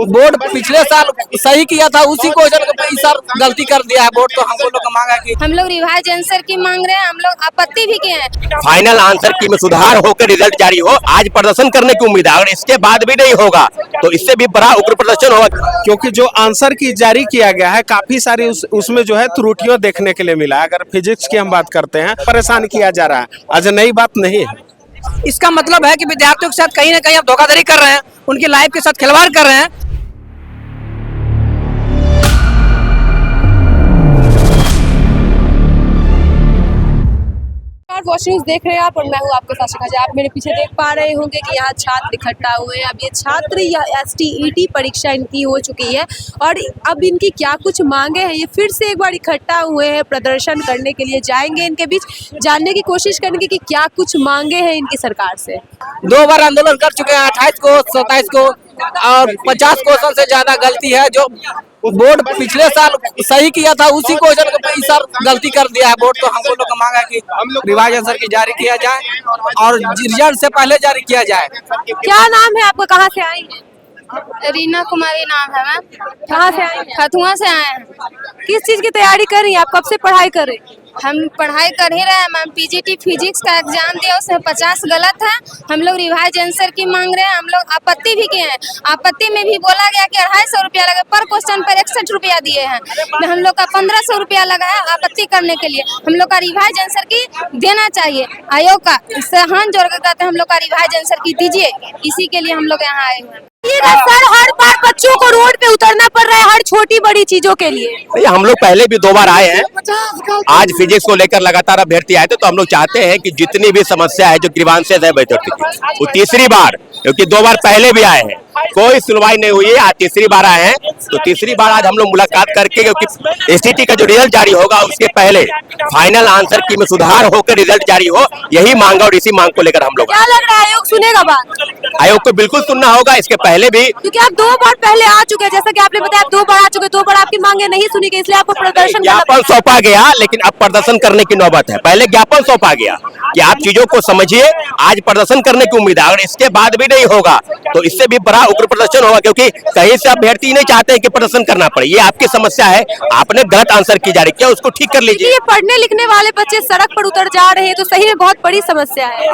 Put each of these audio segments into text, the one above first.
Board पिछले साल सही किया था, उसी क्वेश्चन को इस साल गलती कर दिया है बोर्ड। तो हमको लोग का मांग है कि हम लोग रिवाइज आंसर की मांग रहे हैं, हम लोग आपत्ति भी किए हैं। फाइनल आंसर की में सुधार होकर रिजल्ट जारी हो। आज प्रदर्शन करने की उम्मीद है, अगर इसके बाद भी नहीं होगा तो इससे भी बड़ा उग्र प्रदर्शन होगा। क्योंकि जो आंसर की जारी किया गया है काफी सारी उसमें जो है त्रुटियों देखने के लिए मिला है। अगर फिजिक्स की हम बात करते हैं, परेशान किया जा रहा है, आज नई बात नहीं है। इसका मतलब है कि विद्यार्थियों के साथ कहीं ना कहीं आप धोखाधड़ी कर रहे हैं, उनकी लाइफ के साथ खिलवाड़ कर रहे हैं। वॉच न्यूज़ देख रहे हैं आप और मैं हूँ आपके साथ शिखा। आप मेरे पीछे देख पा रहे होंगे कि यहाँ छात्र इकट्ठा हुए हैं। अब ये छात्र या STET परीक्षा इनकी हो चुकी है और अब इनकी क्या कुछ मांगे हैं, ये फिर से एक बार इकट्ठा हुए हैं, प्रदर्शन करने के लिए जाएंगे। इनके बीच जानने की कोशिश करेंगे कि क्या कुछ मांगे हैं इनकी सरकार से। 2 बार आंदोलन कर चुके हैं, 28 को 27 को, और 50 क्वेश्चन से ज्यादा गलती है। जो बोर्ड पिछले साल सही किया था, उसी क्वेश्चन को इस साल गलती कर दिया है बोर्ड। तो हमको लोग का मांग है कि रिवाइज आंसर की जारी किया जाए और रिजल्ट से पहले जारी किया जाए। क्या नाम है आपका, कहाँ से आई हैं? रीना कुमारी नाम है मैम। कहाँ से आई हैं? खतुआ से आए हैं। किस चीज की तैयारी कर रही हैं आप, कब से पढ़ाई कर रही हैं? हम पढ़ाई कर ही रहे हैं मैम। PGT फिजिक्स का एग्जाम दिया, उसमें 50 गलत है। हम लोग रिवाइज आंसर की मांग रहे हैं, हम लोग आपत्ति भी किए हैं। आपत्ति में भी बोला गया कि 250 रुपया लगे, पर क्वेश्चन पर 61 रुपया दिए हैं। हम लोग का 1500 रुपया लगा है आपत्ति करने के लिए। हम लोग का रिवाइज आंसर की देना चाहिए। आयोग का इससे हाथ जोड़ कर कहते हैं हम लोग का रिवाइज आंसर की दीजिए। इसी के लिए हम लोग यहाँ आए हुए हैं। सर, हर बार बच्चों को रोड पे उतरना पड़ रहा है हर छोटी बड़ी चीजों के लिए। नहीं, हम लोग पहले भी 2 बार आए हैं। आज फिजिक्स को लेकर लगातार अभ्यर्थी आए थे, तो हम लोग चाहते हैं कि जितनी भी समस्या है जो ग्रीवांसेस है विद्यार्थी की, वो तीसरी बार, क्योंकि 2 बार पहले भी आए हैं, कोई सुनवाई नहीं हुई है। आज तीसरी बार आए हैं, तो तीसरी बार आज हम लोग मुलाकात करके, क्योंकि STT का जो रिजल्ट जारी होगा उसके पहले फाइनल आंसर की में सुधार होकर रिजल्ट जारी हो, यही मांग और इसी मांग को लेकर हम लोग। क्या लग रहा है आयोग सुनेगा बात? आयोग को बिल्कुल सुनना होगा। इसके पहले भी, क्योंकि आप 2 बार पहले आ चुके हैं, जैसा कि आपने बताया, आप 2 बार आ चुके, 2 बार आपकी मांगे नहीं सुनी गई, इसलिए आपको प्रदर्शन ज्ञापन सौंपा गया, लेकिन अब प्रदर्शन करने की नौबत है। पहले ज्ञापन सौंपा गया कि आप चीजों को समझिए, आज प्रदर्शन करने की उम्मीद है, अगर इसके बाद भी नहीं होगा तो इससे भी बड़ा उग्र प्रदर्शन होगा। क्योंकि कहीं से अभ्यर्थी नहीं चाहते कि प्रदर्शन करना पड़े। ये आपकी समस्या है, आपने गलत आंसर की जारी किया, उसको ठीक कर लीजिए। ये पढ़ने लिखने वाले बच्चे सड़क पर उतर जा रहे हैं, तो सही में बहुत बड़ी समस्या है।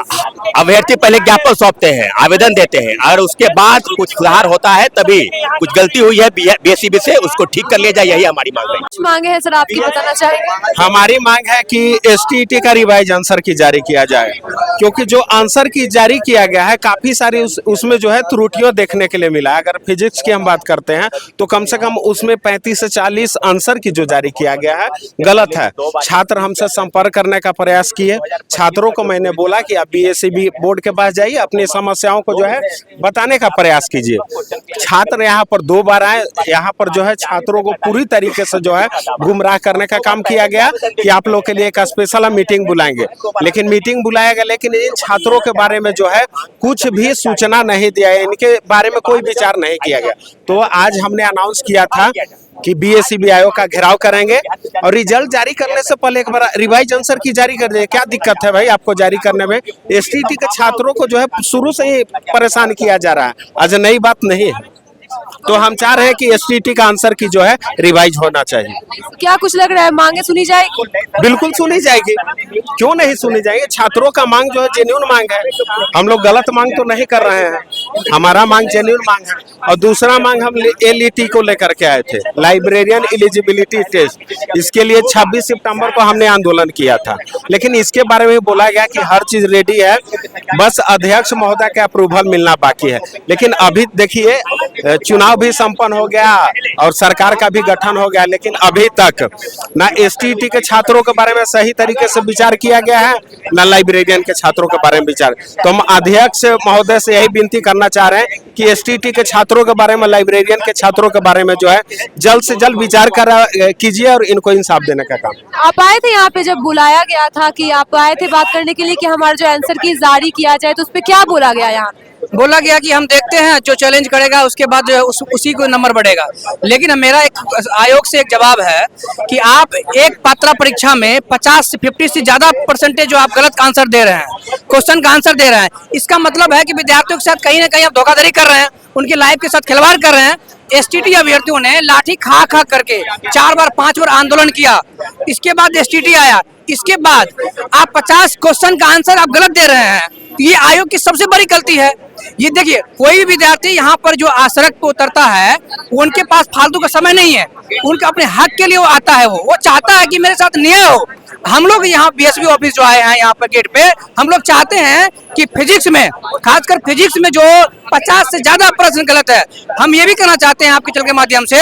अभ्यर्थी पहले ज्ञापन सौंपते हैं, आवेदन देते हैं, और उसके बाद कुछ सुधार होता है, तभी कुछ गलती हुई है BSEB से, उसको ठीक कर लिया जाए, यही हमारी मांग है। कुछ मांगे हैं सर, आपकी बताना चाहेंगे? हमारी मांग है कि STT का रिवाइज आंसर की जारी किया जाए, क्योंकि जो आंसर की जारी किया गया है काफी सारी उसमें जो है त्रुटियों देखने के लिए मिला है। अगर फिजिक्स की हम बात करते हैं तो कम से कम उसमें 35 से 40 आंसर की जो जारी किया गया है गलत है। छात्र हमसे संपर्क करने का प्रयास किए, छात्रों को मैंने बोला कि आप BSEB बोर्ड के पास जाइए, अपनी समस्याओं को जो है बताने का प्रयास कीजिए। छात्र यहाँ पर 2 बार आए, यहाँ पर जो है छात्रों को पूरी तरीके से जो है गुमराह करने का काम किया गया कि आप लोग के लिए एक स्पेशल मीटिंग बुलाएंगे, लेकिन मीटिंग बुलाया गया, लेकिन इन छात्रों के बारे में जो है कुछ भी सूचना नहीं दिया है, इनके बारे में कोई विचार नहीं किया गया। तो आज हमने अनाउंस किया था कि BSEB आयोग का घेराव करेंगे और रिजल्ट जारी करने से पहले एक बार रिवाइज आंसर की जारी कर देंगे। क्या दिक्कत है भाई आपको जारी करने में? STT के छात्रों को जो है शुरू से ही परेशान किया जा रहा है, आज नई बात नहीं है। तो हम चाह रहे हैं कि STT का आंसर की जो है रिवाइज होना चाहिए। क्या कुछ लग रहा है, मांगे सुनी जाएगी? बिल्कुल सुनी जाएगी, क्यों नहीं सुनी जाएगी? छात्रों का मांग जो है जेन्युइन मांग है, हम लोग गलत मांग तो नहीं कर रहे हैं, हमारा मांग जेन्युइन मांग है। और दूसरा मांग हम LET को लेकर के आए थे, लाइब्रेरियन एलिजिबिलिटी टेस्ट, इसके लिए 26 सितंबर को हमने आंदोलन किया था, लेकिन इसके बारे में बोला गया कि हर चीज रेडी है, बस अध्यक्ष महोदय का अप्रूवल मिलना बाकी है। लेकिन अभी देखिए, चुनाव भी संपन्न हो गया और सरकार का भी गठन हो गया, लेकिन अभी तक ना STT के छात्रों के बारे में सही तरीके से विचार किया गया है, ना लाइब्रेरियन के छात्रों के बारे में विचार। तो हम अध्यक्ष महोदय से यही विनती करना चाह रहे हैं कि STT के छात्रों के बारे में, लाइब्रेरियन के छात्रों के बारे में जो है जल्द से जल्द विचार कीजिए और इनको इंसाफ देने का काम। आप आए थे यहाँ पे जब बुलाया गया था कि आप आए थे बात करने के लिए कि हमारा जो आंसर की जारी किया जाए, तो उस पर क्या बोला गया? यहाँ बोला गया कि हम देखते हैं, जो चैलेंज करेगा उसके बाद जो है उसी को नंबर बढ़ेगा। लेकिन मेरा एक आयोग से एक जवाब है कि आप एक पात्रा परीक्षा में 50 से 50 से ज्यादा परसेंटेज जो आप गलत आंसर दे रहे हैं, क्वेश्चन का आंसर दे रहे हैं, इसका मतलब है कि विद्यार्थियों के साथ कहीं ना कहीं आप धोखाधड़ी कर रहे हैं, उनकी लाइफ के साथ खिलवाड़ कर रहे हैं। एसटीटी अभ्यर्थियों ने लाठी खा खा करके 4 बार 5 बार आंदोलन किया, इसके बाद एसटीटी आया, इसके बाद आप 50 क्वेश्चन का आंसर आप गलत दे रहे हैं। ये आयोग की सबसे बड़ी गलती है। ये देखिए, कोई भी विद्यार्थी यहाँ पर जो सड़क पर उतरता है उनके पास फालतू का समय नहीं है, उनके अपने हक के लिए वो आता है, वो चाहता है कि मेरे साथ न्याय हो। हम लोग यहाँ बीएसपी ऑफिस जो आए हैं यहाँ पर गेट पे, हम लोग चाहते हैं कि फिजिक्स में, खासकर फिजिक्स में जो 50 से ज्यादा प्रश्न गलत है, हम ये भी कहना चाहते हैं आपके चैनल के माध्यम से,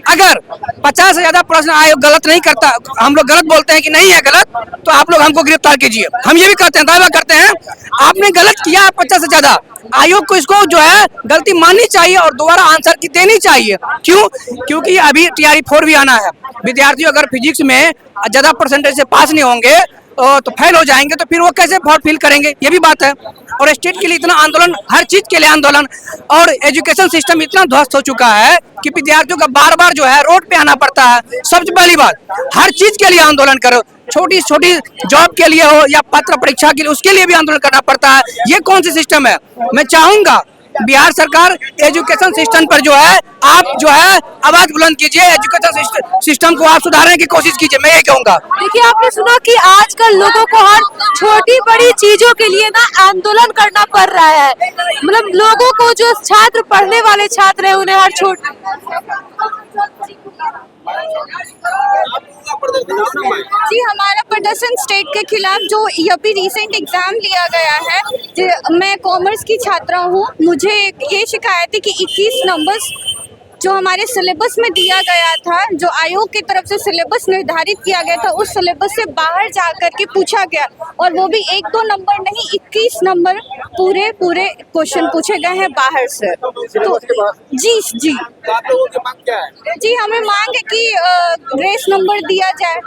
अगर 50 से ज्यादा प्रश्न आयोग गलत नहीं करता, हम लोग गलत बोलते हैं कि नहीं है गलत, तो आप लोग हमको गिरफ्तार कीजिए। हम ये भी कहते हैं, दावा करते हैं, आपने गलत किया 50 से ज्यादा, आयोग को इसको जो है गलती माननी चाहिए और दोबारा आंसर की देनी चाहिए। क्यों? क्योंकि अभी TRE 4 भी आना है। विद्यार्थी अगर फिजिक्स में ज्यादा परसेंटेज से पास नहीं होंगे तो फेल हो जाएंगे, तो फिर वो कैसे फॉर्म फिल करेंगे, ये भी बात है। और स्टेट के लिए इतना आंदोलन, हर चीज के लिए आंदोलन, और एजुकेशन सिस्टम इतना ध्वस्त हो चुका है कि विद्यार्थियों का बार बार जो है रोड पे आना पड़ता है। सबसे पहली बात, हर चीज के लिए आंदोलन करो, छोटी छोटी जॉब के लिए हो या पत्र परीक्षा के लिए, उसके लिए भी आंदोलन करना पड़ता है। ये कौन सी सिस्टम है? मैं चाहूंगा बिहार सरकार एजुकेशन सिस्टम पर जो है आप जो है आवाज बुलंद कीजिए, एजुकेशन सिस्टम को आप सुधारने की कोशिश कीजिए, मैं ये कहूंगा। देखिए, आपने सुना कि आजकल लोगों को हर छोटी बड़ी चीजों के लिए ना आंदोलन करना पड़ रहा है। मतलब लोगों को, जो छात्र, पढ़ने वाले छात्र हैं, उन्हें हर जी, हमारा प्रदर्शन स्टेट के खिलाफ जो अभी रिसेंट एग्जाम लिया गया है, मैं कॉमर्स की छात्रा हूँ। मुझे ये शिकायत है कि 21 नंबर्स जो हमारे सिलेबस में दिया गया था, जो आयोग की तरफ से सिलेबस निर्धारित किया गया था, उस सिलेबस से बाहर जाकर के पूछा गया, और वो भी 1-2 नंबर नहीं, 21 नंबर पूरे क्वेश्चन पूछे गए हैं बाहर से। तो जी हमें मांग है कि ग्रेस नंबर दिया जाए,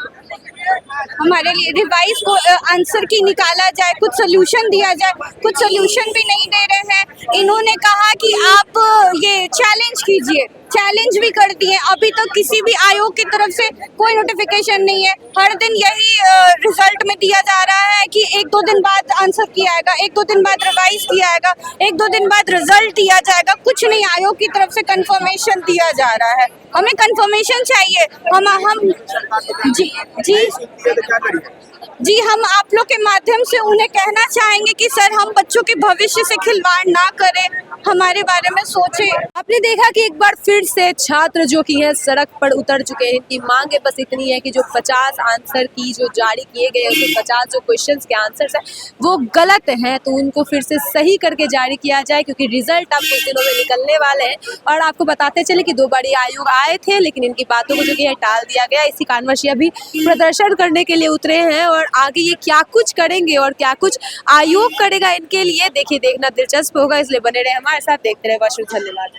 हमारे लिए रिवाइज को आंसर की निकाला जाए, कुछ सोल्यूशन दिया जाए। कुछ सोल्यूशन भी नहीं दे रहे हैं। इन्होंने कहा कि आप ये चैलेंज कीजिए, चैलेंज भी कर दिए, अभी तक किसी भी आयोग की तरफ से कोई नोटिफिकेशन नहीं है। हर दिन यही रिजल्ट में दिया जा रहा है कि 1-2 दिन बाद आंसर किया जाएगा, 1-2 दिन बाद रिवाइज किया जाएगा, 1-2 दिन बाद रिजल्ट दिया जाएगा। कुछ नहीं, आयोग की तरफ से कंफर्मेशन दिया जा रहा है। हमें कंफर्मेशन चाहिए। हम जी हम आप लोग के माध्यम से उन्हें कहना चाहेंगे कि सर, हम बच्चों के भविष्य से खिलवाड़ ना करें, हमारे बारे में सोचें। आपने देखा कि एक बार फिर से छात्र जो कि है सड़क पर उतर चुके हैं। इनकी मांग बस इतनी है कि जो 50 आंसर की जो जारी किए गए, उसमें 50 जो क्वेश्चंस के आंसर्स हैं वो गलत हैं, तो उनको फिर से सही करके जारी किया जाए, क्योंकि रिजल्ट आप कुछ दिनों में निकलने वाले हैं। और आपको बताते चले कि 2 बार ये आयोग आए थे, लेकिन इनकी बातों को जो कि है टाल दिया गया। इसी कारणवश ये अभी प्रदर्शन करने के लिए उतरे हैं, और आगे ये क्या कुछ करेंगे और क्या कुछ आयोग करेगा इनके लिए, देखिए देखना दिलचस्प होगा। इसलिए बने रहे हमारे साथ, देखते रहे। धन्यवाद।